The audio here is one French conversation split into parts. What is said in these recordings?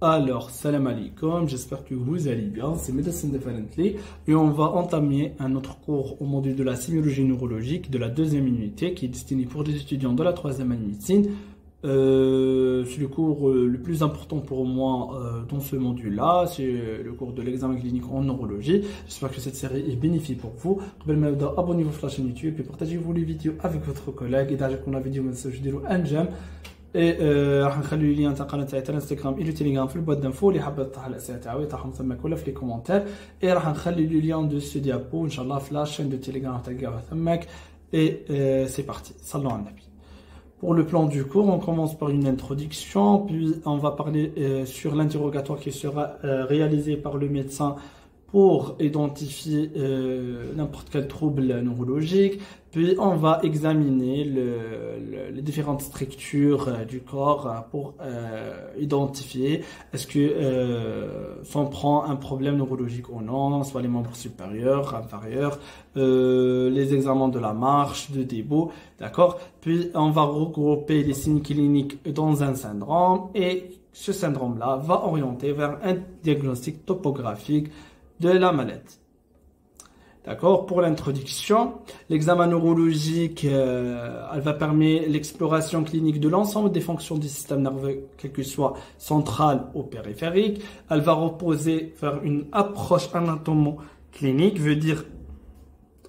Alors, salam alaikum, j'espère que vous allez bien, c'est Medicine Differently et on va entamer un autre cours au module de la sémiologie neurologique de la deuxième unité qui est destiné pour les étudiants de la troisième année médecine. C'est le cours le plus important pour moi dans ce module-là, c'est le cours de l'examen clinique en neurologie. J'espère que cette série est bénéfique pour vous. Abonnez-vous à la chaîne YouTube et partagez-vous les vidéos avec votre collègue. Et d'ailleurs, qu'on a vidéo, un j'aime. راح نخلي لي تاع قناه تاعي الانستغرام الى تيليجرام في البواد دانفو اللي حابه تطرح الاسئله تاعو يطرحهم تماك ولا في لي كومونتير اي راح نخلي لي ليون دو سو ديابو ان شاء الله في لاشين دو تيليجرام تلقاوها تماك et c'est parti صلوا على النبي. Pour le plan du cours, on commence par une introduction, puis on va parler sur l'interrogatoire qui sera réalisé par le médecin pour identifier n'importe quel trouble neurologique. Puis on va examiner les différentes structures du corps pour identifier est-ce que s'on prend un problème neurologique ou non, soit les membres supérieurs, inférieurs, les examens de la marche, de debout, d'accord. Puis on va regrouper les signes cliniques dans un syndrome et ce syndrome-là va orienter vers un diagnostic topographique de la maladie. D'accord. Pour l'introduction, l'examen neurologique, elle va permettre l'exploration clinique de l'ensemble des fonctions du système nerveux, quel que soit central ou périphérique. Elle va reposer vers une approche anatomo-clinique, veut dire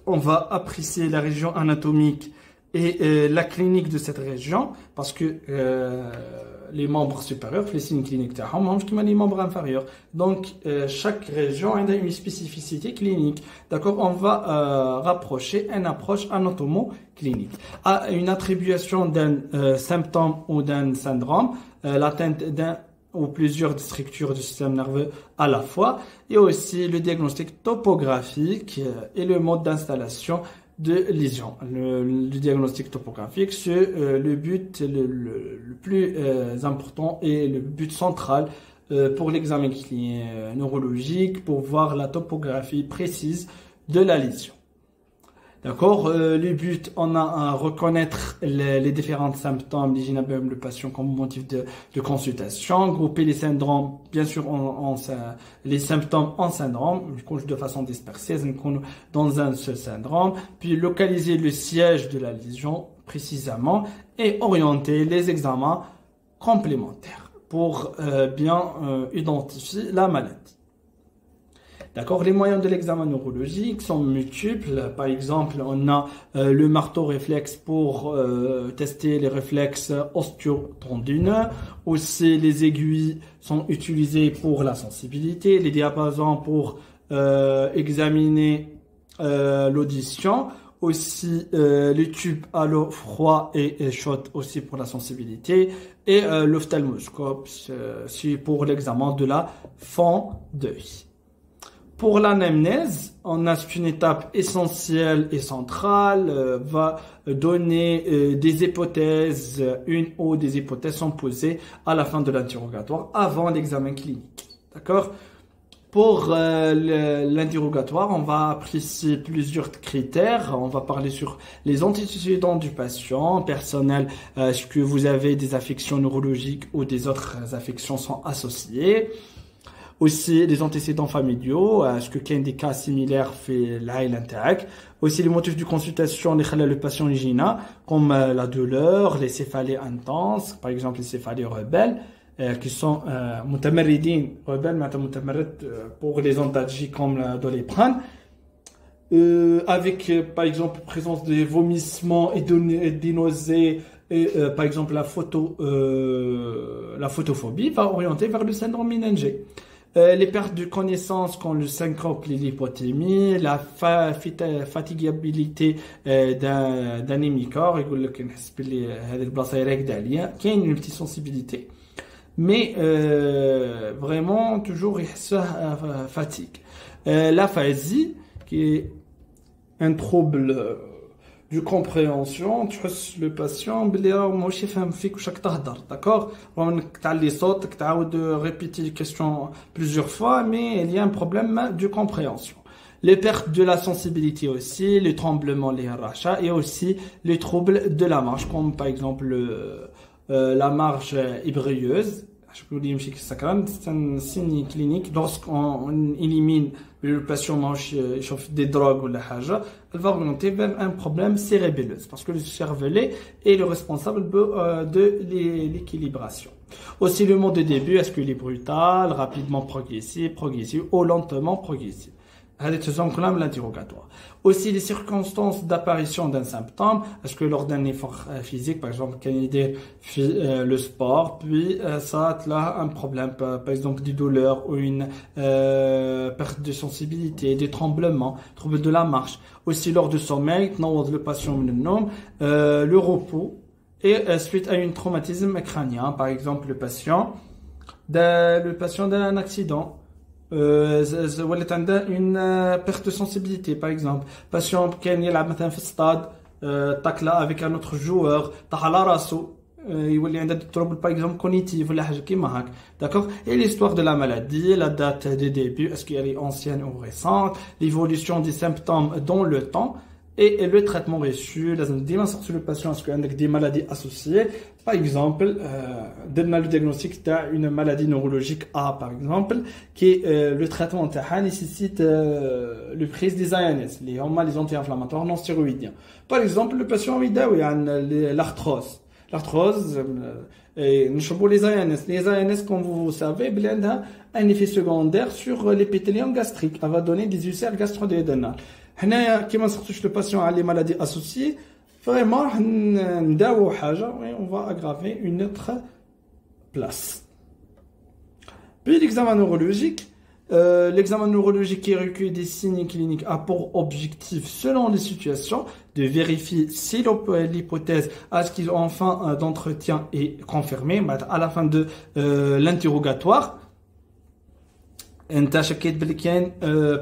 on va apprécier la région anatomique et la clinique de cette région, parce que les membres supérieurs, les signes cliniques, les membres inférieurs. Donc, chaque région a une spécificité clinique. D'accord, on va rapprocher une approche anatomo-clinique. À une attribution d'un symptôme ou d'un syndrome, l'atteinte d'un ou plusieurs structures du système nerveux à la fois, et aussi le diagnostic topographique et le mode d'installation de lésion. Le diagnostic topographique, c'est le but le plus important et le but central pour l'examen neurologique, pour voir la topographie précise de la lésion. D'accord. Le but, on a à reconnaître les différents symptômes d'hygiène le patient comme motif de consultation, grouper les syndromes, bien sûr, les symptômes en syndrome, de façon dispersée, dans un seul syndrome, puis localiser le siège de la lésion précisément et orienter les examens complémentaires pour bien identifier la maladie. D'accord, les moyens de l'examen neurologique sont multiples. Par exemple, on a le marteau réflexe pour tester les réflexes osteo-tendineux. Aussi, les aiguilles sont utilisées pour la sensibilité. Les diapasons pour examiner l'audition. Aussi, les tubes à l'eau froid et chaude aussi pour la sensibilité. Et l'ophtalmoscope, c'est pour l'examen de la fond d'œil. Pour l'anamnèse, on a une étape essentielle et centrale, va donner des hypothèses, une ou des hypothèses sont posées à la fin de l'interrogatoire, avant l'examen clinique. D'accord? Pour l'interrogatoire, on va apprécier plusieurs critères. On va parler sur les antécédents du patient, personnel, est-ce que vous avez des affections neurologiques ou des autres affections sont associées. Aussi, les antécédents familiaux, est-ce qu'il y a des cas similaires fait l'interact. Aussi, les motifs de consultation, le patient hygiéna, comme la douleur, les céphalées intenses, par exemple les céphalées rebelles, qui sont mutamarridin, rebelles, pour les ontalgies comme la doliprane, avec par exemple présence des vomissements et des nausées, et par exemple la photophobie va orienter vers le syndrome méningé. Les pertes de connaissance comme le syncope, l'hypothémie, la fatigabilité d'un hémicorps, il y a une petite sensibilité, mais vraiment toujours fatigue. L'aphasie, qui est un trouble de compréhension, tu vois le patient بلي راه ماشي فاهم فيك واش راك تهضر. D'accord, on تعلي صوتك تعاود répéter les questions plusieurs fois, mais il y a un problème de compréhension. Les pertes de la sensibilité aussi, les tremblements, les rachats, et aussi les troubles de la marche, comme par exemple la marche ébrieuse, C'est un signe clinique. Lorsqu'on élimine le patient mange des drogues ou la haja, elle va orienter vers un problème cérébelleux. Parce que le cervelet est le responsable de l'équilibration. Aussi, le mot de début, est-ce qu'il est brutal, rapidement progressif ou lentement progressif? L'interrogatoire. Aussi les circonstances d'apparition d'un symptôme, est-ce que lors d'un effort physique, par exemple, quand il dit le sport, puis ça a un problème, par exemple des douleurs ou une perte de sensibilité, des tremblements, troubles de la marche. Aussi lors du sommeil, le patient le repos et suite à un traumatisme crânien, par exemple le patient d'un accident. Une perte de sensibilité par exemple patient كان يلعب مثلا في stade تاكلا avec un autre joueur طاح على راسه يولي عنده des troubles par exemple cognitifs ولا حاجه كيما هاك d'accord et l'histoire de la maladie la date de début est-ce qu'elle est ancienne ou récente l'évolution des symptômes dans le temps et le traitement reçu لازم ديما نسقسوا le patient est-ce qu'il y a des maladies associées par exemple donne le diagnostic de une maladie neurologique A par exemple qui le traitement nécessite le prise des ANS les anti-inflammatoires non stéroïdiens par exemple le patient a l'arthrose et les ANS comme vous savez un effet secondaire sur l'épithélium gastrique ça va donner des ulcères gastro-duodénales qui m'a sorti le patient a les maladies associées vraiment on va aggraver une autre place. Puis l'examen neurologique qui recueille des signes cliniques a pour objectif selon les situations de vérifier si l'hypothèse à ce qu'ils ont enfin d'entretien est confirmée à la fin de l'interrogatoire.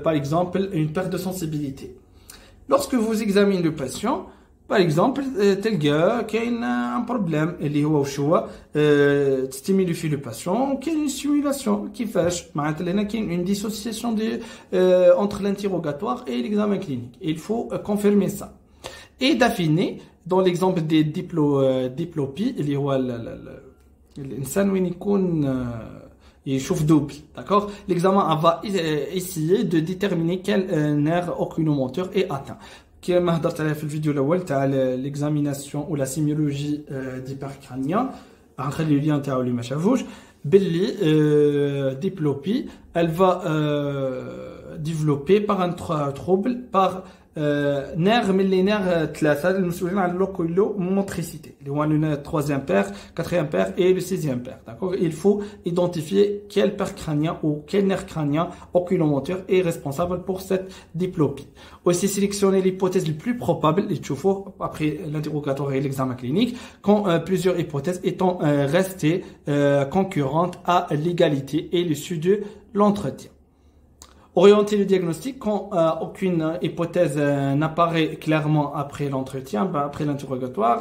Par exemple une perte de sensibilité. Lorsque vous examinez le patient, par exemple, tel gars qui a un problème, اللي هو وش هو تستيميلي في le patient, qui a une simulation كيفاش معناتها هنا كاين une dissociation entre l'interrogatoire et l'examen clinique. Il faut confirmer ça. Et d'affiner dans l'exemple des diplopies اللي هو الإنسان وين يكون يشوف double, d'accord? L'examen va essayer de déterminer quel nerf oculomoteur est atteint. كما هضرت عليها في الفيديو الاول تاع l'examination ou la sémiologie d'hypercrânien غنخلي اللين تاعو اللي ما شافوش باللي diplopie elle va développer par un trouble par nerf من les nerfs ثلاثه المسؤولين على l'oculomotricité اللي هو le troisième paire, quatrième paire et le sixième paire, d'accord? Il faut identifier quel paire crânien ou quel nerf crânien oculomoteur est responsable pour cette diplopie. Aussi sélectionner l'hypothèse la plus probable et après l'interrogatoire et l'examen clinique quand plusieurs hypothèses étant restées concurrentes à l'égalité et l'issue de l'entretien. Orienter le diagnostic quand aucune hypothèse n'apparaît clairement après l'entretien, après l'interrogatoire,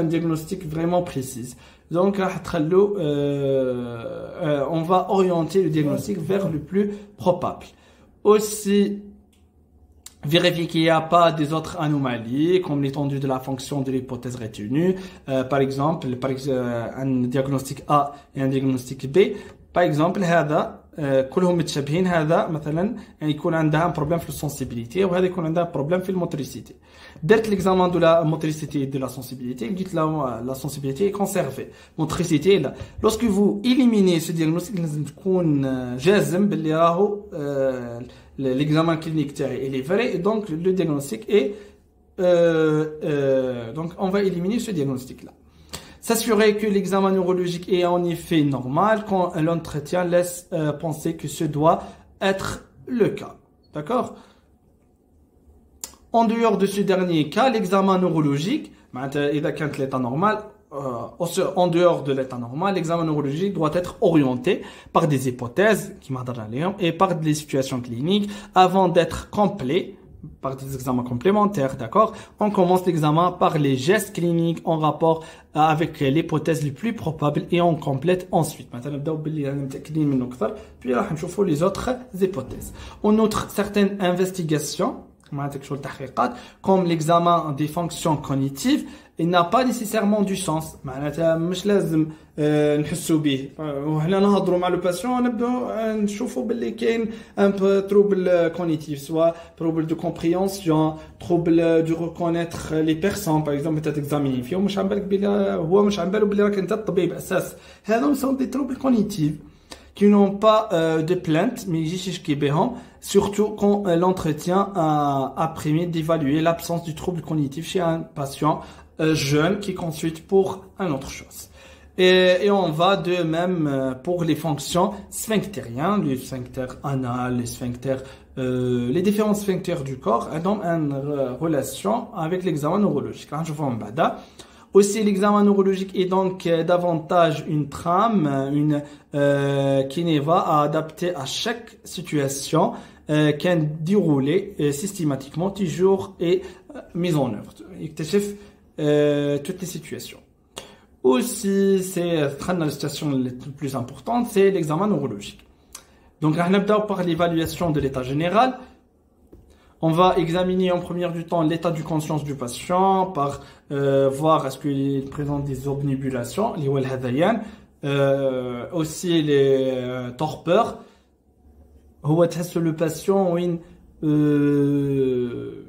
un diagnostic vraiment précis. Donc, on va orienter le diagnostic vers le plus probable. Aussi, vérifier qu'il n'y a pas des autres anomalies, comme l'étendue de la fonction de l'hypothèse retenue. Par exemple, un diagnostic A et un diagnostic B. Par exemple, هذا كلهم متشابهين هذا مثلا يعني يكون عندها problème في السنسيبيليتي وهذا يكون عندها problème في الموتريسيتي. درت l'examen de la motricité et de la sensibilité, لقيت la sensibilité est conservée. Motricité là. Lorsque vous éliminez ce diagnostic لازم تكون جازم باللي راهو l'examen clinique تاعي il est vrai et donc le diagnostic est donc on va éliminer ce diagnostic là. S'assurer que l'examen neurologique est en effet normal quand l'entretien laisse penser que ce doit être le cas. D'accord? En dehors de ce dernier cas, l'examen neurologique, en dehors de l'état normal, l'examen neurologique doit être orienté par des hypothèses et par des situations cliniques avant d'être complet. Par des examens complémentaires, d'accord? On commence l'examen par les gestes cliniques en rapport avec l'hypothèse les plus probables et on complète ensuite. Maintenant, puis là, on va les autres hypothèses. En outre, certaines investigations, comme l'examen des fonctions cognitives, il n'a pas nécessairement du sens. معناتها مش لازم نحسوا به. وحنا نهضروا مع لو باسيون نبداو نشوفوا باللي كاين ان trouble cognitif, soit trouble de compréhension, trouble de reconnaître les personnes, par exemple انت تكزاميني فيه ومش عم بالك بلا هو مش عم باله بلي راك انت الطبيب اساس. هذو sont des troubles cognitifs qui n'ont pas de plainte, mais surtout quand l'entretien a permis d'évaluer l'absence du trouble cognitif chez un patient jeune qui consulte pour une autre chose. Et on va de même pour les fonctions sphinctériennes, les sphincters anal, les sphincters, les différents sphincters du corps ont une relation avec l'examen neurologique. Aussi, l'examen neurologique est donc davantage une trame, qui va adapter à chaque situation, qu'un déroulé systématiquement toujours est mis en œuvre. Toutes les situations. Aussi, c'est la situation la plus importante, c'est l'examen neurologique. Donc, on va par l'évaluation de l'état général. On va examiner en premier du temps l'état de conscience du patient par voir est-ce qu'il présente des obnubulations, les والهذيان, aussi les torpeurs. هو تحس le patient وين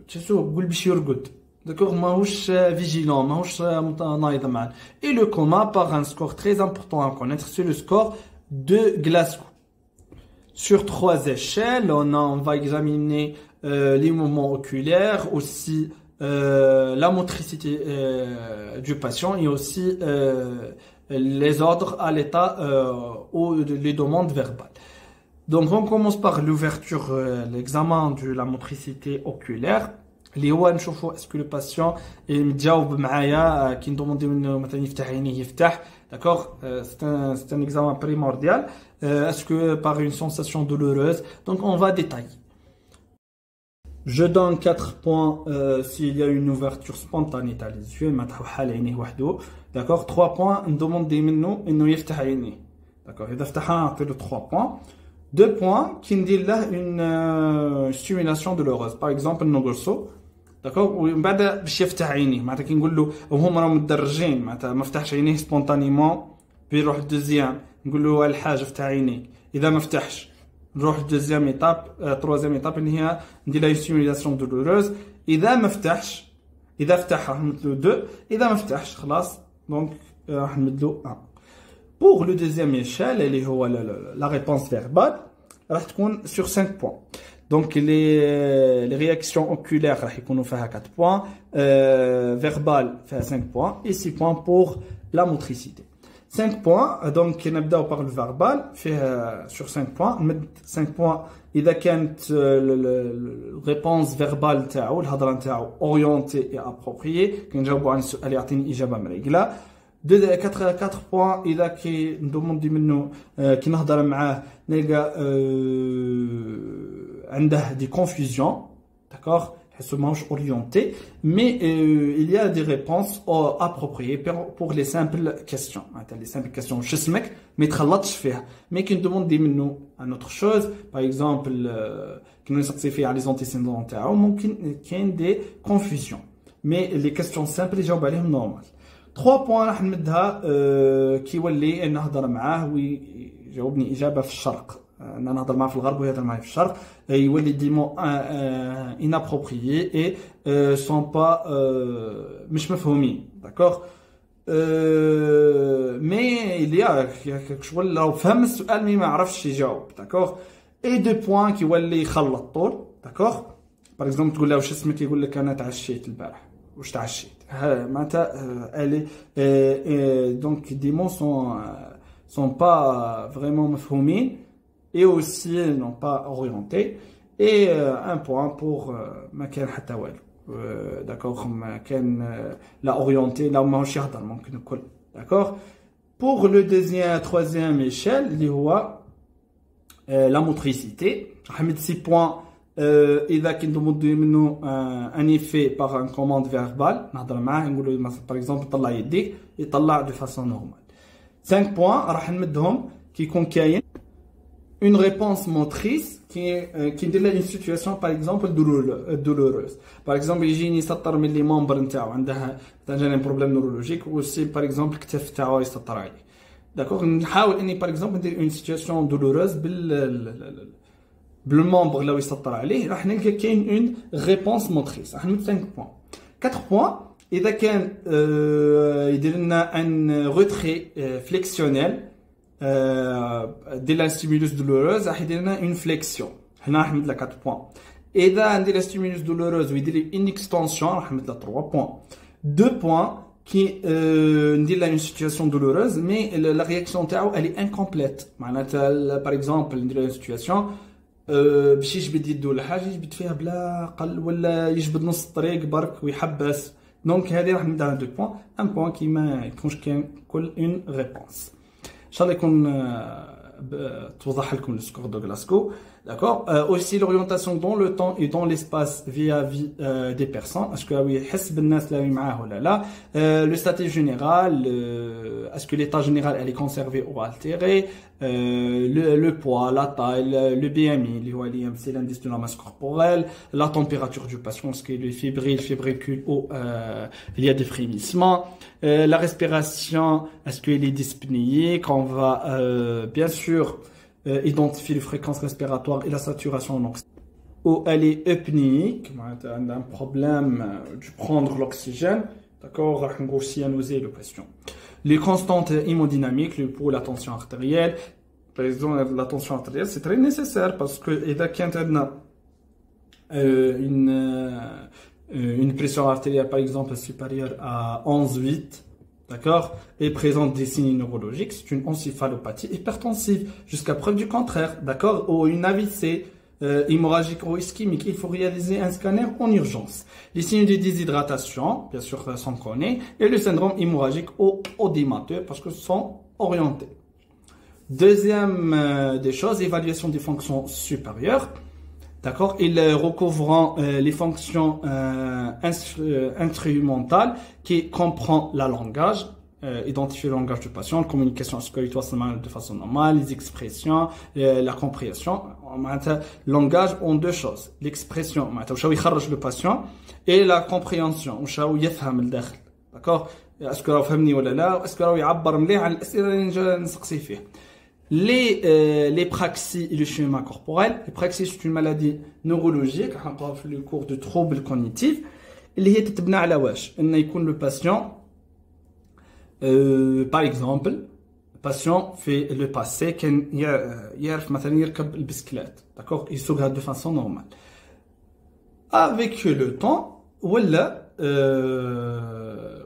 تحسو بقول باش يرقد. D'accord, ماهوش vigilant, ماهوش نايض معاه. Et le coma par un score très important à connaître, c'est le score de Glasgow. Sur 3 échelles, on va examiner les mouvements oculaires, aussi la motricité du patient et aussi les ordres à l'état ou les demandes verbales. Donc on commence par l'ouverture, l'examen de la motricité oculaire. اللي هو نشوفوا اسكو لو باسيون متجاوب معايا كي ندوموندي منه مثلا يفتح عينيه يفتح. D'accord, c'est un examen primordial. Est-ce que par une sensation douloureuse? Donc on va détailler. Je donne 4 points s'il y a une ouverture spontanée تاع les yeux, ما تحو حال عينيه وحده. D'accord, 3 points ندوموندي منه انه يفتح عينيه. D'accord, اذا فتحها نعطي له 3 points. 2 points qui ندير له une stimulation douloureuse. Par exemple النقرصو. داكوغ ومن بعد باش يفتح عينيه معناتها كي نقول له وهما راهم مدرجين معناتها ما فتحش عينيه سبونطانيمون بيروح الدوزيام نقول له الحاجه فتح عينيك. اذا ما فتحش نروح دوزيام ايتاب تروازيام ايتاب اللي هي ندير له ستيمولاسيون دولوروز. اذا ما فتحش اذا فتح راح نمد له 2. اذا ما فتحش خلاص دونك راح نمد له 1. بوغ لو دوزيام ايشال اللي هو لا ريبونس فيربال راح تكون sur 5 points. Donc les réactions oculaires راح يكونوا فيها 4 points, verbal فيها 5 points et 6 points pour la motricité. 5 points, donc نبداو par le verbal فيها sur 5 points. نمد 5 points إذا كانت الريبونس فيربال تاعو الهضره نتاعو اورينتي et appropriée كي نجاوبوا على السؤال يعطيني اجابه مريقله. 4 points إذا كي ندوموندي منه كي نهضر معاه نلقى عنده des confusions, d'accord, elles sont manches orientées, mais il y a des réponses appropriées pour les simples questions. Les simples questions, je sais mec, mais تخلطش فيها. Mais qui nous demande منه une autre chose, par exemple, qui nous صقصي فيها les antécédents تاعو ممكن كاين des confusions. Mais les questions simples يجاوب عليهم normal. 3 points راح نمدها كي يولي نهضر معاه ويجاوبني اجابه في الشرق. انا نهضر معاه في الغرب ويهضر معايا في الشرق يولي دي مو inappropriés et sont pas مش مفهومين. D'accord, mais il y a شغل لو فهم السؤال مي ما عرفش يجاوب. D'accord, et 2 points كي يولي يخلط طول. D'accord, par exemple تقول له واش اسمك يقول لك انا تعشيت البارح. واش تعشيت معناتها donc des mots sont pas vraiment مفهومين et aussi non pas orientés. Et 1 point pour ما كان حتى والو. D'accord, ما كان لا orienté لا ماهوش يهضر ممكن الكل. D'accord, pour le deuxième troisième échelle اللي هو la motricité راح نمد 6 points إذا كندوموندو منه ان effet par un commande verbale نهضر معاه نقول له par exemple طلع يديك يطلع de façon normale. 5 points راح نمدهم كي يكون كاين une réponse motrice qui ندير une situation par exemple douloureuse. Par exemple يجيني يسطر من لي ممبر نتاعو عندها مثلا بروبليم نورولوجيك وسي par exemple الكتف تاعو يسطر عليه. داكوغ نحاول اني par exemple ندير une situation douloureuse بالممبر اللي يسطر عليه راح نلقى كاين une réponse motrice. راح نمد 5 points. 4 points إذا كان يدير لنا ان روتري فليكسيونيل ديال لا ستيمولوس دولوروز راح يدير لنا اون فليكسيون. هنا راح نمد لها 4 بوين. اذا ندير لا ستيمولوس دولوروز ويدير لي اون اكستنسيون راح نمد لها 3 بوين. 2 بوين كي ندير لها اون سيتوياسيون دولوروز مي لا رياكسيون تاعو الي انكومبليت. معناتها باغ اكزومبل ندير لها سيتوياسيون باش يجبد يدو ولا حاجه يجبد فيها بلا قل ولا يجبد نص الطريق برك ويحبس. دونك هذه راح نبدا على 2 بوين. 1 بوين كي ما يكونش كاين كل اون ريبونس. ان شاء الله يكون توضح لكم السكور دو غلاسكو. D'accord. Aussi l'orientation dans le temps et dans l'espace vis-à-vis des personnes. Est-ce que oui, حسب الناس اللي معاه ولا لا. Le statut général. Est-ce que l'état général elle est conservé ou altéré. Le poids, la taille, le BMI, l'IM, c'est l'indice de la masse corporelle. La température du patient, est-ce qu'il est fébrile, fébricule ou il y a des frémissements. La respiration, est-ce qu'il est dyspnéique. On va bien sûr identifier les fréquences respiratoires et la saturation en oxygène. Ou elle est eupnéique, un problème de prendre l'oxygène, d'accord, aussi cyanoser le patient. Les constantes hémodynamiques, le pouls, la tension artérielle. Par exemple, la tension artérielle, c'est très nécessaire parce que quand on a une pression artérielle, par exemple, supérieure à 11,8, d'accord, et présente des signes neurologiques, c'est une encéphalopathie hypertensive, jusqu'à preuve du contraire, d'accord, ou une AVC hémorragique ou ischémique, il faut réaliser un scanner en urgence. Les signes de déshydratation, bien sûr, s'en connaît, et le syndrome hémorragique ou odémateux, parce que ce sont orientés. Deuxième des choses, évaluation des fonctions supérieures. D'accord, ils recouvrant les fonctions instrumentales qui comprend la langage, identifier le langage du patient, la communication auditoire de façon normale, les expressions, la compréhension. Langage en deux choses. L'expression, le patient, et la compréhension. D'accord, est-ce que vous فهمني ولا لا؟ est-ce que vous يعبر مليح عن الأسئلة اللي نسقسي فيها؟ Les praxies et le schéma corporel. Les praxies, c'est une maladie neurologique. On parle dans le cours de troubles cognitifs. اللي هي تتبنى على واش ان يكون le patient par exemple le patient fait le passé كان يعرف مثلا يركب البسكلات. d'accord, يسوقها de façon normale. avec le temps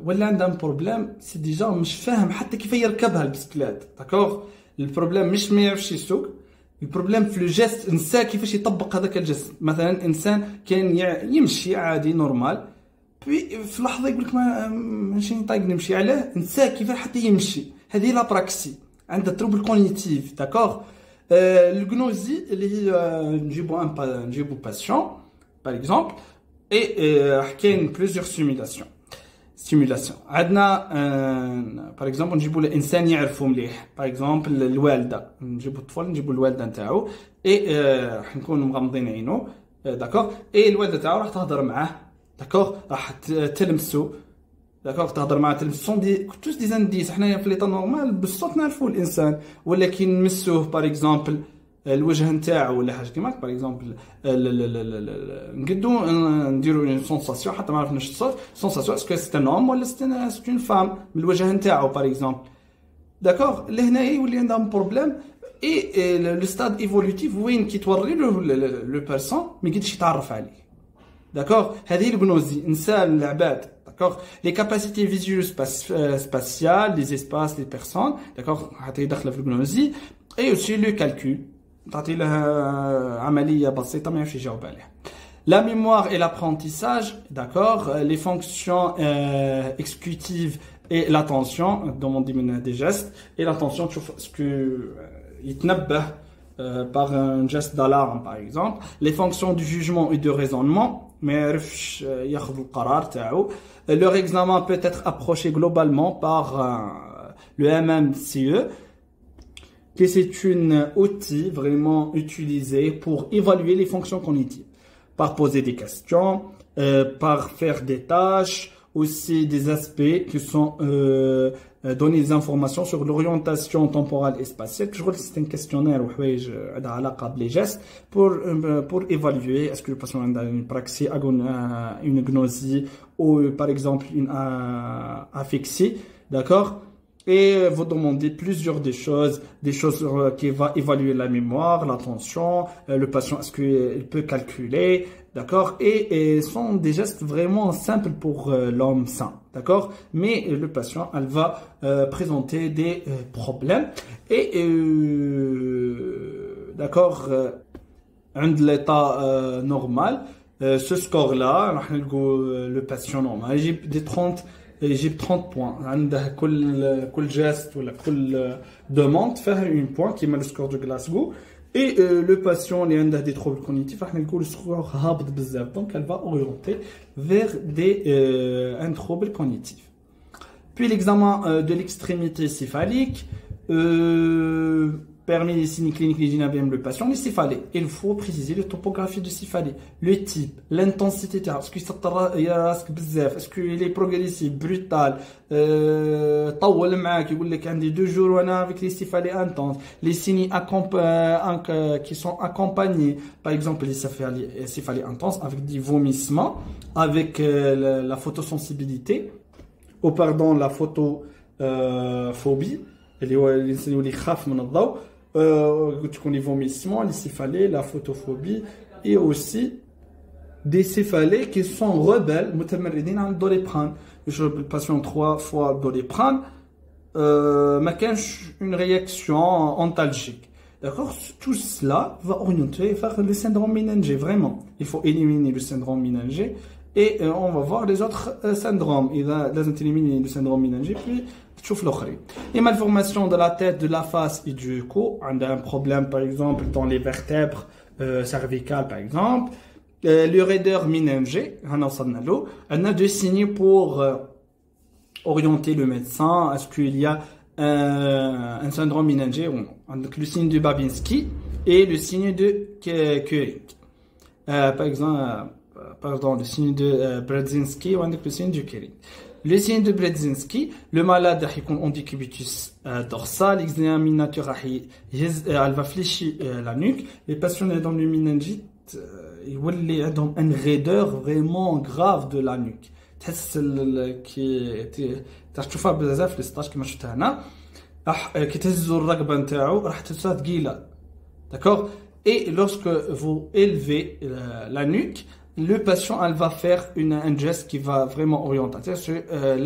ولا عنده بروبليم سي ديجا مش فاهم حتى كيف يركبها البسكلات. d'accord, البروبليم مش ما يعرفش يسوق، البروبليم في لو جيست، نسى كيفاش يطبق هذاك الجيست. مثلا انسان كان يمشي عادي نورمال، في لحظه يقول لك ماشي نطيق نمشي، علاه نسى كيفاش حتى يمشي. هذه لا براكسي، عندها تروبل كونيتيف. داكوغ. الجنوزي اللي هي نجيبو باسيون باغ اكزومبل اي كاين بليزيور سيمولاسيون. عندنا باغ اكزومبل نجيبو الانسان يعرفو مليح، باغ اكزومبل الوالده، نجيبو الطفل نجيبو الوالده نتاعو اي راح نكونو مغمضين عينو. داكوغ، اي الوالده تاعو راح تهضر معاه. داكوغ، راح تلمسو. داكوغ، تهضر معاه تلمسو دي توس دي زانديس. حنايا في ليطا نورمال بالصوت نعرفو الانسان، ولكن نمسوه باغ اكزومبل الوجه نتاعو ولا حاجه كيما باغ اكزومبل نقدو نديرو اون سونساسيون حتى ما عرفناش الصوت. سونساسيون اسكو سي ان هوم ولا سي اون فام من الوجه نتاعو باغ اكزومبل. داكوغ، لهنايا يولي عندهم بروبليم. اي لو ستاد ايفولوتيف وين كيتوري له لو بيرسون ما يقدرش يتعرف عليه. داكوغ، هذه الجنوزي نسى العباد. داكوغ، لي كاباسيتي فيزيو سباسيال، لي اسباس، لي بيرسون. داكوغ، حتى يدخل في الجنوزي. اي اوسي لو كالكول، تعطي له عمليه بسيطه ما يعرفش يجاوب عليها. La mémoire et l'apprentissage, d'accord, les fonctions exécutives et l'attention, dans mon domaine des gestes, et l'attention, tu vois ce que يتنبه par un geste d'alarme par exemple. Les fonctions du jugement et de raisonnement, ما يعرفش ياخذ القرار تاعو. Leur examen peut être approché globalement par le MMCE. que c'est une outil vraiment utilisé pour évaluer les fonctions cognitives, par poser des questions, par faire des tâches, aussi des aspects qui sont donner des informations sur l'orientation temporelle et spatiale. Je crois que c'est un questionnaire les gestes pour évaluer est-ce que le patient a une praxie, une gnosie ou par exemple une aphexie, d'accord? Et vous demandez plusieurs des choses qui va évaluer la mémoire, l'attention, le patient, est-ce qu'il peut calculer, d'accord? Et sont des gestes vraiment simples pour l'homme sain, d'accord? Mais le patient, elle va présenter des problèmes et d'accord, un de l'état normal, ce score-là, le patient normal, j'ai des 30 يجيب 30 points. عنده كل geste ولا كل demande fait une point qui met le score de Glasgow. Et le patient اللي عنده des troubles cognitifs راح نقول score هابط بزاف. Donc elle va orienter vers un trouble cognitif. Puis l'examen de l'extrémité céphalique. Parmi les signes cliniques les le patient, les céphalées. Il faut préciser la topographie du céphalée, le type, l'intensité, est-ce qu'il est progressif, brutal, طول معاك يقول لك عندي 2 jours وانا avec les céphalées intenses, les signes qui sont accompagnés, par exemple les céphalées intenses avec des vomissements, avec la photosensibilité, ou pardon la photophobie, اللي هو الانسان يولي يخاف من الضوء. Les vomissements, les céphalées, la photophobie et aussi des céphalées qui sont rebelles, متمردين على Doliprane. Le patient 3 fois Doliprane, une réaction antalgique. D'accord? Tout cela va orienter vers le syndrome méningé, vraiment. Il faut éliminer le syndrome méningé et on va voir les autres syndromes. Il a éliminer le syndrome méningé, puis les malformations de la tête, de la face et du cou. On a un problème par exemple dans les vertèbres cervicales par exemple. Le raideur méningée, on a 2 signes pour orienter le médecin. Est-ce qu'il y a un syndrome méningé ou non? Donc, le signe de Babinski et le signe de Curing. Par exemple, pardon, le signe de Brodzinski ou le signe de Curing. Le signe de Brodzinski, le malade a un décubitus dorsal, l'examinateur elle va fléchir la nuque. Les patients dans le méningite, ils ont une raideur vraiment grave de la nuque. تحس كي تشوفها بزاف في السطاج كما شفتها هنا كي تهزوا الرقبه نتاعو راح تحسها ثقيله. D'accord? Et lorsque vous élevez la nuque, le patient elle va faire un geste qui va vraiment orienter sur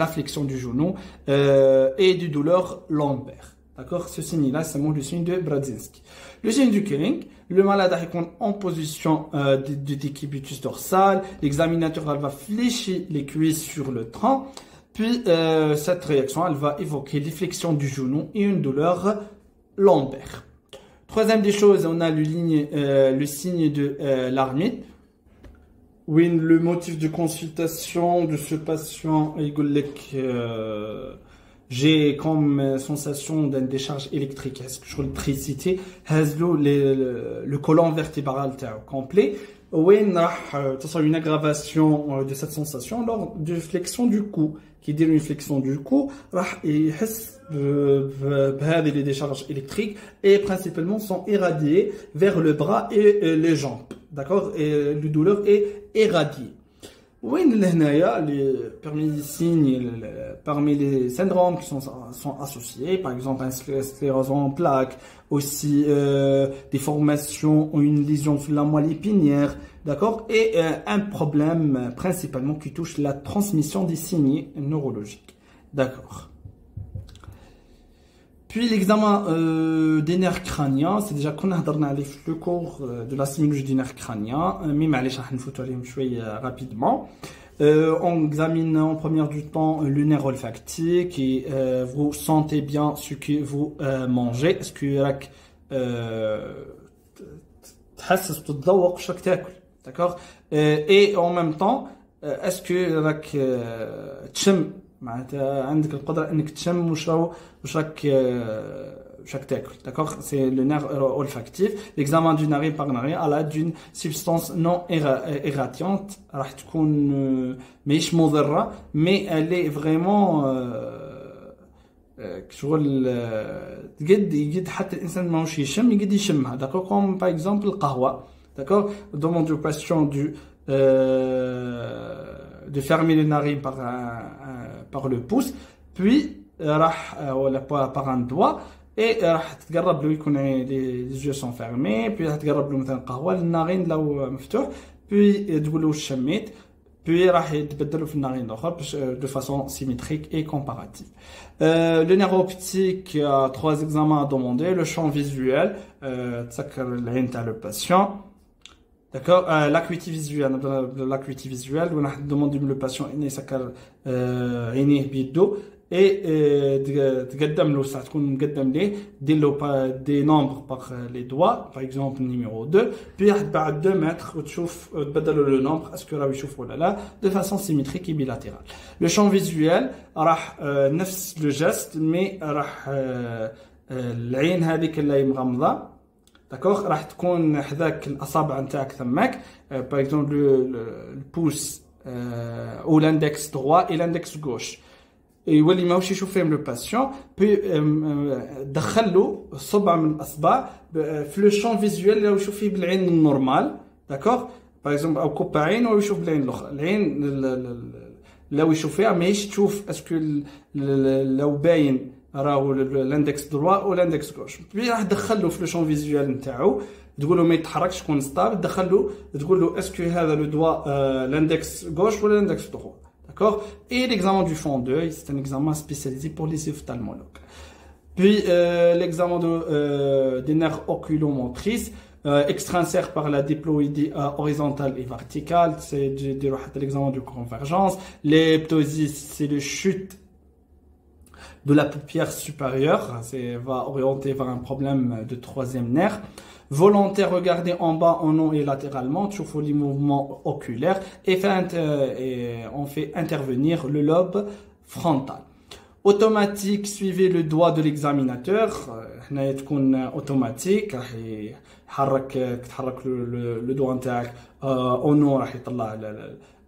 la flexion du genou et du douleur lombaire. D'accord? Ce signe-là, c'est le signe de Brodzinski. Le signe du Curing, le malade est en position de décubitus dorsal, l'examinateur elle va fléchir les cuisses sur le tronc, puis cette réaction elle va évoquer les flexions du genou et une douleur lombaire. Troisième des choses, on a le signe de l'armite. Oui, le motif de consultation de ce patient, j'ai comme sensation d'une décharge électrique. Est-ce que je l'électricité le colon vertébral complet. Oui, une aggravation de cette sensation lors de flexion du cou. Qui dit une flexion du cou, les décharges électriques et principalement sont irradiées vers le bras et les jambes. D'accord? Et la douleur est irradiée. Oui, parmi les signes, parmi les syndromes qui sont associés, par exemple un sclérose en plaques, aussi des formations ou une lésion sur la moelle épinière, d'accord, et un problème principalement qui touche la transmission des signes neurologiques, d'accord. Puis l'examen des nerfs crâniens, c'est déjà qu'on a parlé le cours de la sémiologie des nerfs crâniens, mais معليش راح نفوتوا عليهم شويه rapidement. On examine en première du temps le nerf olfactif et vous sentez bien ce que vous mangez. Est-ce que تحسس بتتذوق واش راك تاكل, d'accord, et en même temps est-ce que راك تشم معناتها عندك القدره انك تشم واش راك chaque tacle, d'accord? C'est le nerf olfactif. L'examen du narine par narine à l'aide d'une substance non irradiante, راح تكون ماهيش مضرة, mais elle est vraiment شغل يقد حتى الإنسان ماهوش يشم يقد يشمها, d'accord? Comme par exemple القهوة, d'accord? On demande au patient de fermer les narines par le pouce, puis par un doigt, et راح تقرب له يكون les yeux sont fermés, puis راح تقرب له مثلا قهوة النارين لو مفتوح, puis تقول له شميت, puis راح يتبدلوا في النارين الأخرى de façon symétrique et comparative. Le nerf optique, il y a 3 examens à demander. Le champ visuel, تسكر العين تاع le patient. D'accord, l'acuité visuelle, on a demandé le patient il يسكر عينيه بيدو, et تقدم له ساعة تكون مقدم ليه دير له des nombres par les doigts, par exemple numéro 2, puis بعد 2 mètres وتشوف تبدل le nombre est-ce que راهو يشوف ولا لا, de façon symétrique et bilatérale. Le champ visuel راح نفس le geste, mais راح العين هذيك اللي مغمضة, d'accord, راح تكون حذاك الاصابع نتاعك ثماك, par exemple le pouce ou l'index droit et l'index gauche, يولي ماهوش يشوف فيهم لو باسيون, بي دخل له صبع من الاصبع في لو شون فيزيوال اللي يشوف فيه بالعين النورمال, داكوغ, باغ اكزومبل او كوبا عين ويشوف بالعين الاخرى, العين لو يشوف فيها ماهيش تشوف اسكو لو باين راهو الاندكس دروا او الاندكس غوش, بي راح تدخل له في لو شون فيزيوال نتاعو, تقول له ما يتحركش تكون ستابل, تدخل له تقول له اسكو هذا لو دوا الاندكس غوش ولا الاندكس دروا, d'accord? Et l'examen du fond d'œil, c'est un examen spécialisé pour les ophtalmologues. Puis l'examen des nerfs oculomotrices, extrinsèques par la diploïdie horizontale et verticale, c'est l'examen de convergence. Les ptosis, c'est le chute de la paupière supérieure, va orienter vers un problème de 3e nerf. Volontaire, regarder en bas, en haut et latéralement, tu fais les mouvements oculaires, et on fait intervenir le lobe frontal. Automatique, suivez le doigt de l'examinateur, automatique, تحرك le doigt نتاعك en haut راح يطلع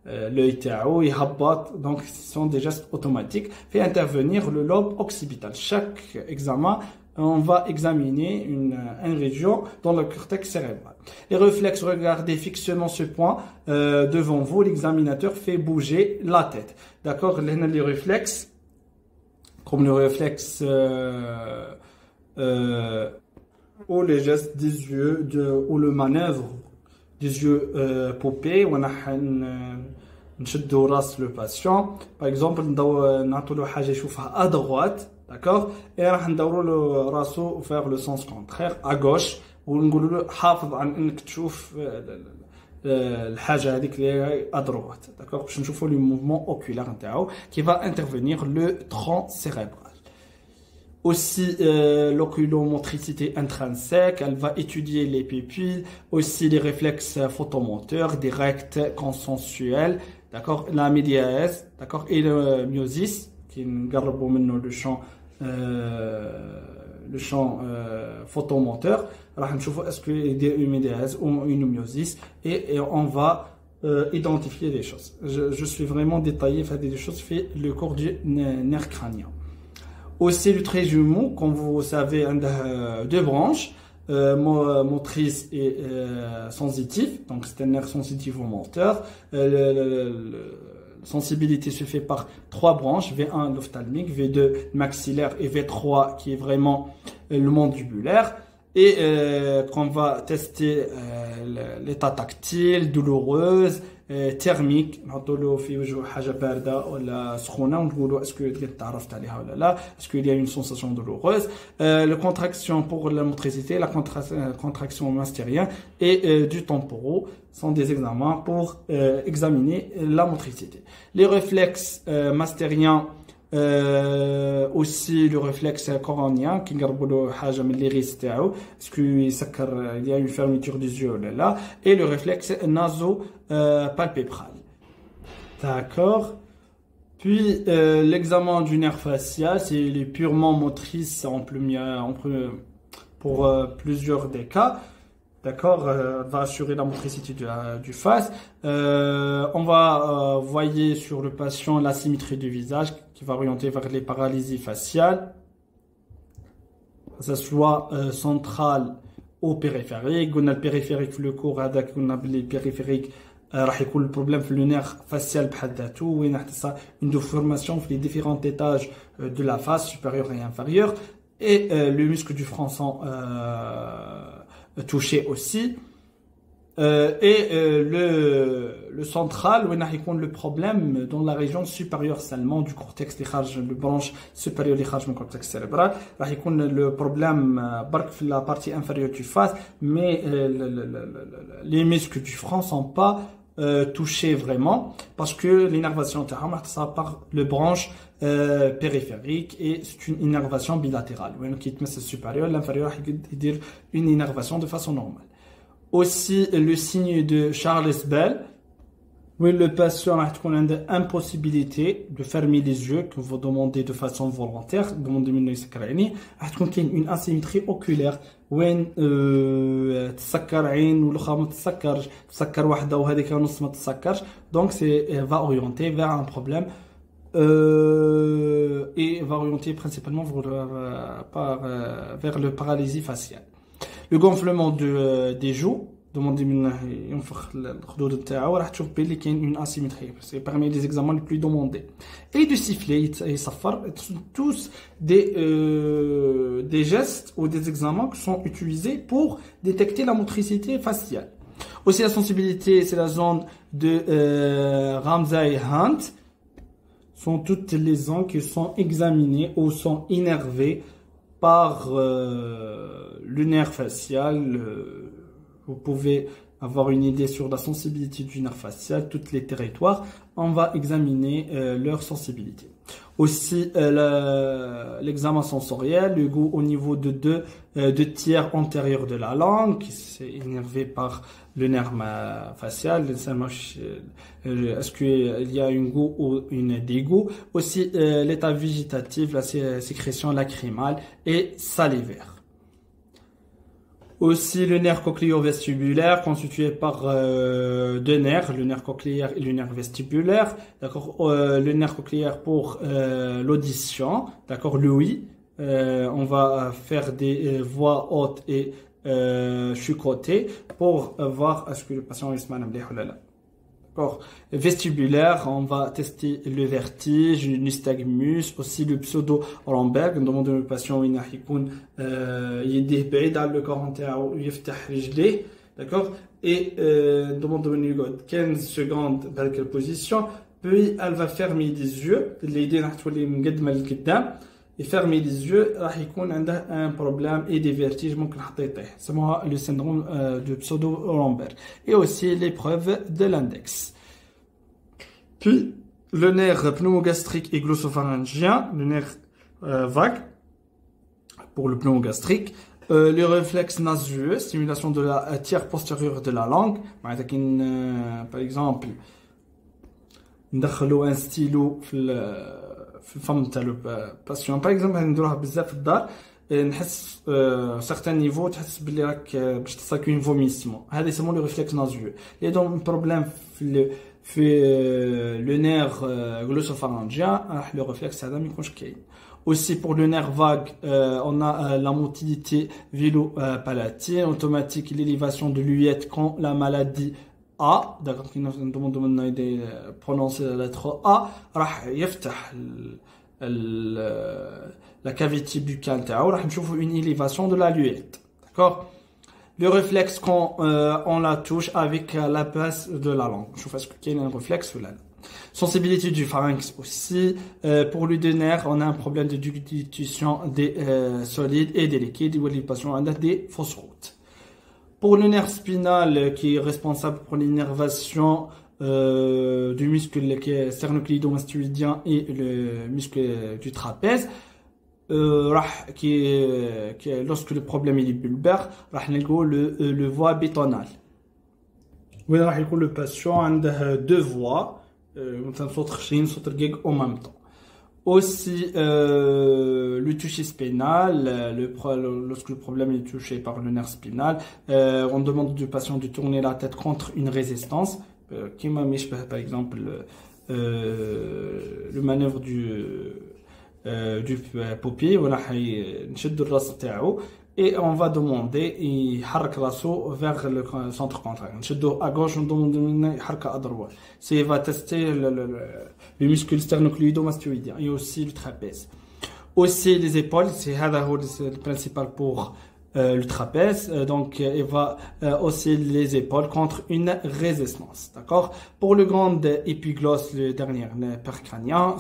l'œil تاعو يهبط, donc ce sont des gestes automatiques. Fait intervenir le lobe occipital. Chaque examen, on va examiner une région dans le cortex cérébral. Les réflexes, regardez fixement ce point devant vous. L'examinateur fait bouger la tête. D'accord, les réflexes, comme le réflexe ou les gestes des yeux, ou le manœuvre des yeux poupées, on a نشدو راس le patient. Par exemple, نعطوا له حاجة يشوفها à droite, d'accord, et راح ندوروا له راسو vers le sens contraire à gauche, ونقولوا له حافظ عن انك تشوف الحاجة هذيك اللي à droite, d'accord, باش نشوفوا le mouvement oculaire نتاعو qui va intervenir le tronc cérébral. Aussi l'oculomotricité intrinsèque, elle va étudier les pupilles, aussi les réflexes photomoteurs, directs, consensuels, d'accord, la médiaèse, d'accord, et le myosis, qui nous le champ photomoteur. Alors, est-ce qu'il y a une médiaèse ou une myosis, et on va identifier les choses. Je suis vraiment détaillé, faire des choses, fait le cours du nerf crânien. Aussi le trait jumeau, comme vous savez, deux branches, motrice et sensitive. Donc c'est un nerf sensitif au moteur. La sensibilité se fait par 3 branches, V1 l'ophtalmique, V2 maxillaire et V3 qui est vraiment le mandibulaire. Et qu'on va tester l'état tactile, douloureuse, thermique, نحطوا في وجهه حاجة باردة ولا سخونة ونقولوا est-ce que تعرفت عليها ولا لا, est-ce qu'il y a une sensation douloureuse. La contraction pour la motricité, la contraction mastérien et du temporaux sont des examens pour examiner la motricité. Les réflexes mastériens, aussi le réflexe coronien qui نقربوا حاجه من l'iris تاعو, est-ce qu'il يسكر, il y a une fermeture des yeux là là, et le réflexe naso palpébral, d'accord. Puis l'examen du nerf facial, c'est les purement motrices pour plusieurs des cas. D'accord, va assurer la motricité du face. On va voyer sur le patient la symétrie du visage qui va orienter vers les paralysies faciales, que ce soit centrale ou périphérique. On a le périphérique le cours هذاك on a les périphériques راح يكون le problème في le nerf facial بحد ذاته وين نحتسها une déformation في les différents étages de la face supérieure et inférieure et le muscle du front sont touché aussi le central où il y a le problème dans la région supérieure seulement du cortex le branche supérieure du cortex cérébral il y a le problème dans la partie inférieure du face mais les muscles du front sont pas touchés vraiment parce que l'innervation ça par le branche périphérique et c'est une innervation bilatérale qui est supérieure l'inférieur dire une innervation de façon normale. Aussi le signe de Charles Bell où le patient a une impossibilité de fermer les yeux que vous demandez de façon volontaire une asymétrie oculaire وين تسكر عين والاخرى ما تسكرش تسكر واحده وهذيك نص ما تسكرش donc c'est va orienter vers un problème et va orienter principalement vers le paralysie faciale. Le gonflement des joues demandez منه ينفخ الخدود نتاعو راح تشوف بلي كاين une asymétrie c'est parmi les examens les plus demandés et du sifflet يصفر tous des gestes ou des examens qui sont utilisés pour détecter la motricité faciale. Aussi la sensibilité c'est la zone de Ramsay-Hunt sont toutes les zones qui sont examinées ou sont innervées par le nerf facial. Vous pouvez avoir une idée sur la sensibilité du nerf facial, tous les territoires. On va examiner leur sensibilité. Aussi l'examen sensoriel, le goût au niveau de deux tiers antérieurs de la langue, qui s'est innervé par le nerf facial. Est-ce qu'il y a un goût ou une dégoût? Aussi l'état végétatif, la sécrétion lacrymale et salivaire. Aussi le nerf cochléo-vestibulaire constitué par deux nerfs, le nerf cochléaire et le nerf vestibulaire. D'accord, le nerf cochléaire pour l'audition, d'accord, l'ouïe. On va faire des voix hautes et chuchotées pour voir est-ce que le patient est malade ou là. D'accord. Vestibulaire, on va tester le vertige, le nystagmus, aussi le pseudo-Romberg. On demande au patient où il est بعيد على le corps نتاعو يفتح رجليه. D'accord. Et demande au 15 secondes dans quelle position. Puis elle va fermer les yeux. L'idée نحتولي مقدمة لقدام. Et fermer les yeux, راح يكون عنده un problème et des vertiges ممكن حتى يطيح. سموها le syndrome de pseudo-Romberg. Et aussi l'épreuve de l'index. Puis le nerf pneumogastrique et glossopharyngien, le nerf vague pour le pneumogastrique. Le réflexe naseux, stimulation de la tiers postérieure de la langue. Par exemple, ندخلوا un stylo في الفم تاع لو باسيون باغ اكزومبل نديروها بزاف في الدار نحس سيغتان نيفو تحس بلي راك باش تصاك اون فوميسمون هذا يسموه لو ريفلكس نازيو لي دون بروبليم في لو نير غلوسوفارنجيان راح لو ريفلكس هذا ما يكونش كاين. Aussi pour le nerf vague, on a la motilité vélo-palatine, automatique, l'élévation de l'huette quand la maladie A, d'accord, qui nous demande de prononcer la lettre A, راح يفتح la cavité buccale تاعو راح نشوفوا une élévation de la luette, d'accord. Le réflexe quand on la touche avec la base de la langue. Je vois ce qu'il y a un réflexe là. Sensibilité du pharynx aussi. Pour le nerf, on a un problème de déglutition des solides et des liquides. Où les patients ont des fausses routes. Pour le nerf spinal qui est responsable pour l'innervation du muscle sternocleido-mastoïdien et le muscle du trapèze, lorsque le problème est bulbaire, le voie bétonale. Oui, le patient a deux voies en même temps. Aussi, le toucher spinal, lorsque le problème est touché par le nerf spinal, on demande du patient de tourner la tête contre une résistance, qui m'a mis par exemple le manœuvre du poupée, voilà, et on va demander il حرك راسو vers le centre contraire نشدو à gauche on demande منه يحركه à droite c'est va tester le muscle sternocleidomastoïdien et aussi le trapèze aussi les épaules c'est le principal pour le trapèze donc il va aussi les épaules contre une résistance, d'accord. Pour le grand épiglosse, le dernier nerf crânien,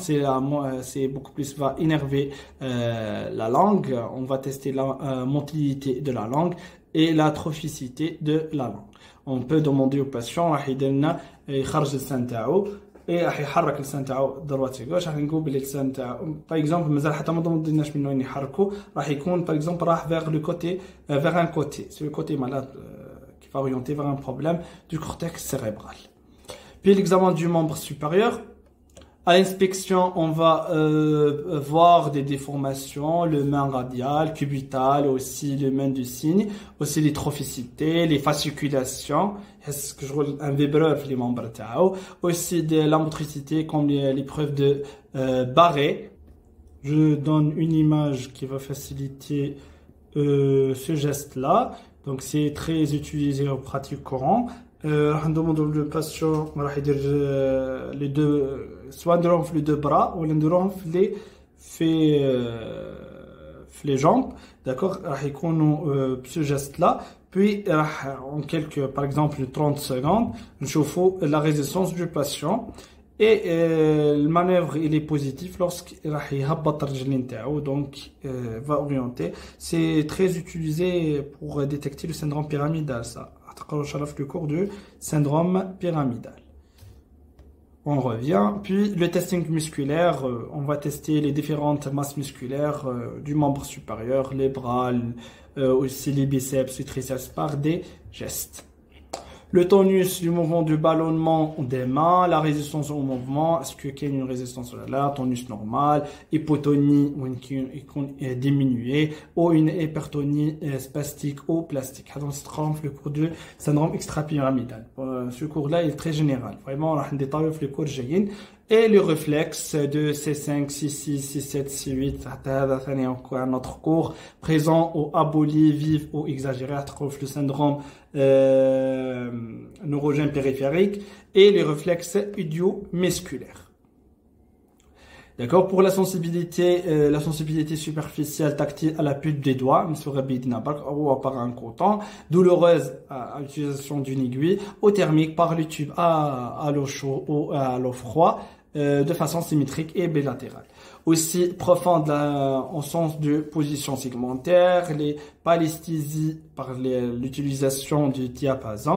c'est beaucoup plus va énerver la langue. On va tester la motilité de la langue et la trophicité de la langue. On peut demander au patient راح يدير يخرج اللسان تاعو ايه راح يحرك اللسان تاعو دروات غوش راح نقول بلي اللسان تاعو باغ اكزومبل مازال حتى ما ضمناش منه يحركوا راح يكون باغ اكزومبل راح vers le côté vers un côté c'est le côté malade qui va orienter vers un problème du cortex cérébral. Puis l'examen du membre supérieur. À l'inspection, on va voir des déformations, le main radial, cubital, aussi le main du cygne, aussi les trophicités, les fasciculations, est-ce que je roule un vibreur les membres tao, aussi de la motricité comme l'épreuve de Barré. Je donne une image qui va faciliter ce geste-là. Donc c'est très utilisé en pratique courante. راح ندوموندو لو باسيون راح يدير لي دو سوا نديروهم في لي دو برا ولا نديروهم في لي جامب داكوغ راح يكونوا بسو جيست لا puis راح en quelques par exemple 30 secondes نشوفوا la résistance du patient et le manœuvre il est positif lorsque راح يهبط الرجلين تاعو donc va orienter. C'est très utilisé pour détecter le syndrome pyramidal ça. Le cours du syndrome pyramidal. On revient. Puis le testing musculaire, on va tester les différentes masses musculaires du membre supérieur, les bras, aussi les biceps, les triceps par des gestes. Le tonus du mouvement du ballonnement des mains, la résistance au mouvement, est-ce qu'il y a une résistance là, tonus normal, hypotonie ou une diminuée, ou une hypertonie spastique ou plastique. Donc, c'est le cours du syndrome extra-pyramidal. Ce cours-là est très général. Vraiment, on a un détail sur le cours génial. Et le réflexe de C5, C6, C7, C8, c'est encore un autre cours présent ou aboli, vif ou exagéré, le syndrome neurogène périphérique et les réflexes idiomusculaires. D'accord. Pour la sensibilité superficielle tactile à la puce des doigts, ou par un coton, douloureuse à l'utilisation d'une aiguille, ou thermique par le tube à l'eau chaude ou à l'eau froide, de façon symétrique et bilatérale. Aussi profonde en sens de position segmentaire, les palesthésies par l'utilisation du diapason.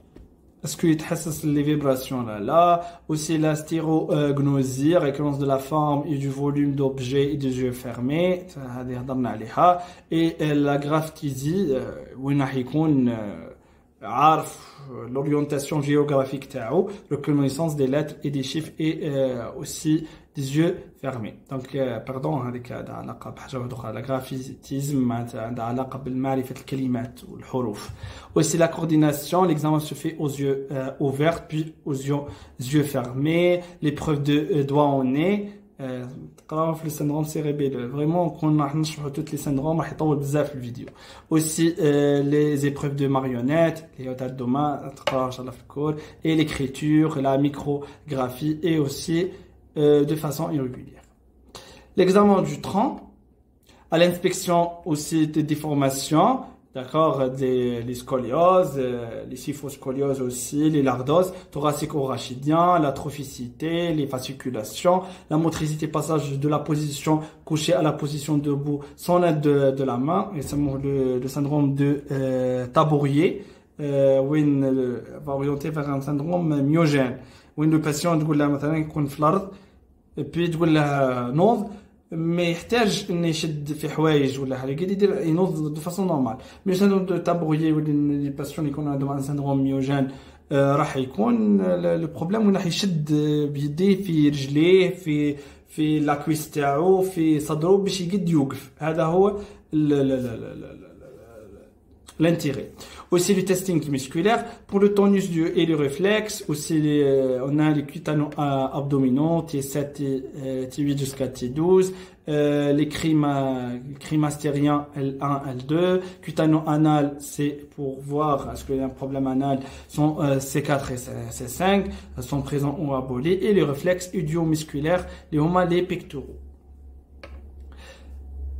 Est-ce qu'il تحسس les vibrations là, aussi la stérognosie, récurrence de la forme et du volume d'objets et des yeux fermés, et la graphtisie, où il y a l'orientation géographique تاعو, reconnaissance des lettres et des chiffres et aussi des yeux fermés. Donc pardon هذيك عندها علاقه بحاجه واحده اخرى. La graphisme عندها علاقه بالمعرفه الكلمات والحروف. Aussi la coordination, l'examen se fait aux yeux ouverts puis aux yeux fermés, l'épreuve de doigt en nez. تقراو في السندروم cérébelleux. Vraiment كون راح نشرحوا tous les syndromes راح يطول بزاف الفيديو. Aussi les épreuves de marionnettes, les تاع الدوما تقراو ان شاء الله في الكور, et l'écriture, la micrographie et aussi de façon irrégulière. L'examen du tronc, à l'inspection aussi des déformations, d'accord, les scolioses, les kyphoscolioses aussi, les lordoses, thoracico-rachidien, la trophicité, les fasciculations, la motricité passage de la position couchée à la position debout sans l'aide de la main, et c'est le syndrome de Tabourier, où il va orienter vers un syndrome myogène, où le patient تقول له مثلا يكون في الارض puis تقول له نوض ما يحتاج ان يشد في حوايج ولا حاجه قاعد يدير ينوض دو فاسون نورمال. مي سيندروم دو تابوريي ولا لي باسيون اللي يكونوا عندهم ان سيندروم ميوجين راح يكون لو بروبليم وين راح يشد بيديه في رجليه في لاكويس تاعو في صدره باش يقد يوقف. هذا هو l'intérêt. Aussi le testing musculaire pour le tonus et le réflexe. Aussi on a les cutano-abdominaux T7, T8 jusqu'à T12, les crimastériens L1, L2, cutano-anal c'est pour voir est-ce qu'il y a un problème anal, sont C4 et C5 sont présents ou abolis, et les réflexes idiomusculaires les pectoraux.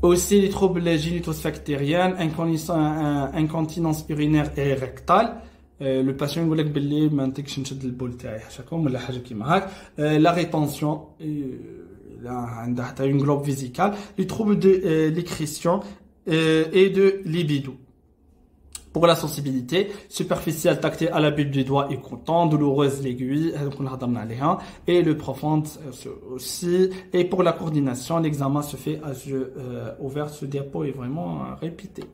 Aussi les troubles génitosbactériens, incontinence urinaire et rectale. Le patient يقول لك باللي ما نطيقش نشد البول تاعي حاشاكم ولا حاجه كيما هاك. La rétention عندها حتى une globe vésicale. Les troubles de l'écrétion et de libido. Pour la sensibilité, superficielle tactile à la bulle du doigt et content, douloureuse l'aiguille, et le profond aussi. Et pour la coordination, l'examen se fait à yeux ouverts, ce diapo est vraiment répété.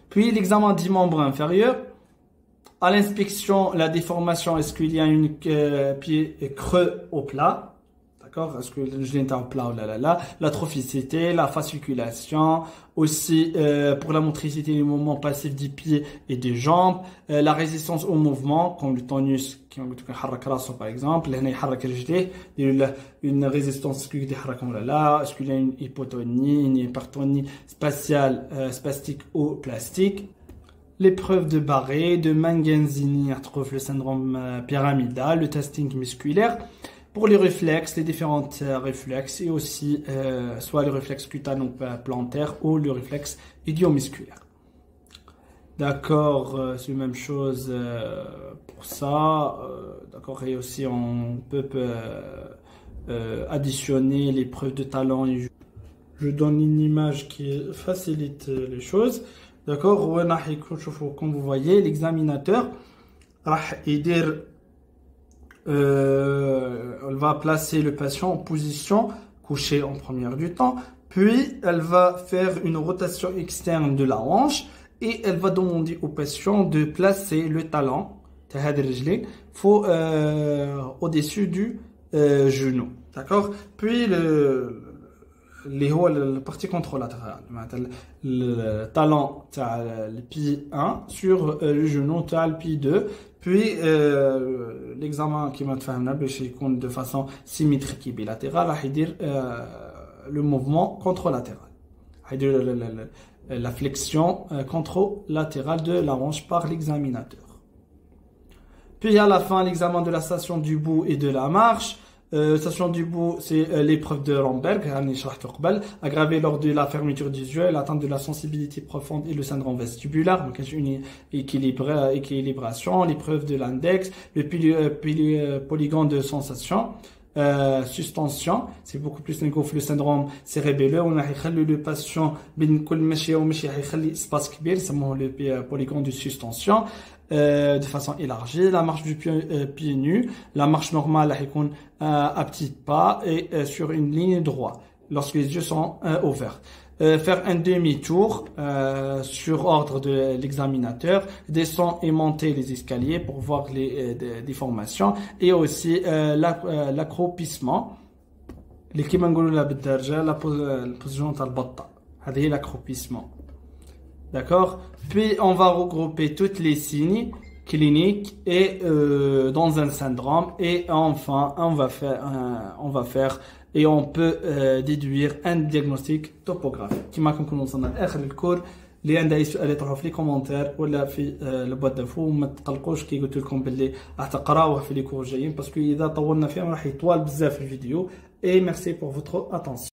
Puis l'examen du membre inférieur. À l'inspection, la déformation, est-ce qu'il y a un pied creux au plat? D'accord, est-ce que je l'ai au plat ou là, l'atrophicité, la fasciculation, aussi pour la motricité du mouvement passif des pieds et des jambes, la résistance au mouvement, comme le tonus qui par exemple, une résistance est-ce qu'il y a une hypotonie, une hypertonie spatiale, spastique ou plastique. L'épreuve de Barré, de Mangenzini, retrouve le syndrome pyramidal, le testing musculaire. Pour les réflexes, les différents réflexes et aussi soit le réflexe cutano-plantaire ou le réflexe idiomusculaire. D'accord, c'est la même chose pour ça. D'accord, et aussi on peut additionner l'épreuve de talent. Je donne une image qui facilite les choses. D'accord, comme vous voyez, l'examinateur elle va placer le patient en position couchée en première du temps, puis elle va faire une rotation externe de la hanche et elle va demander au patient de placer le talon au-dessus du genou. D'accord, puis la partie contralatérale, le talon le pied 1 sur le genou le pied 2. Puis l'examen qui m'a fait de façon symétrique et bilatérale, le mouvement contralatéral, la flexion contralatérale de la hanche par l'examinateur. Puis à la fin, l'examen de la station du bout et de la marche. Station du bout, c'est l'épreuve de Romberg, aggravée lors de la fermeture des yeux, l'atteinte de la sensibilité profonde et le syndrome vestibulaire, donc une équilibration, l'épreuve de l'index, le polygone de sensation, suspension, c'est beaucoup plus négatif, le syndrome cérébelleux, on a le patient le polygone de suspension, de façon élargie, la marche du pied nu, la marche normale à petits pas et sur une ligne droite lorsque les yeux sont ouverts. Faire un demi-tour sur ordre de l'examinateur, descendre et monter les escaliers pour voir les déformations et aussi l'accroupissement. La position de l'accroupissement. D'accord. Puis on va regrouper toutes les signes cliniques et dans un syndrome et enfin on va faire et on peut déduire un diagnostic topographique. كما كنكون وصلنا لاخر الكور. اللي عنده اي سؤال يطرحوا في لي كومونتير ولا في البوات دافو. ما تقلقوش كي قلت لكم باللي راح تقراوه في لي كور جايين باسكو اذا طولنا فيهم راح يطول بزاف الفيديو. Et merci pour votre attention.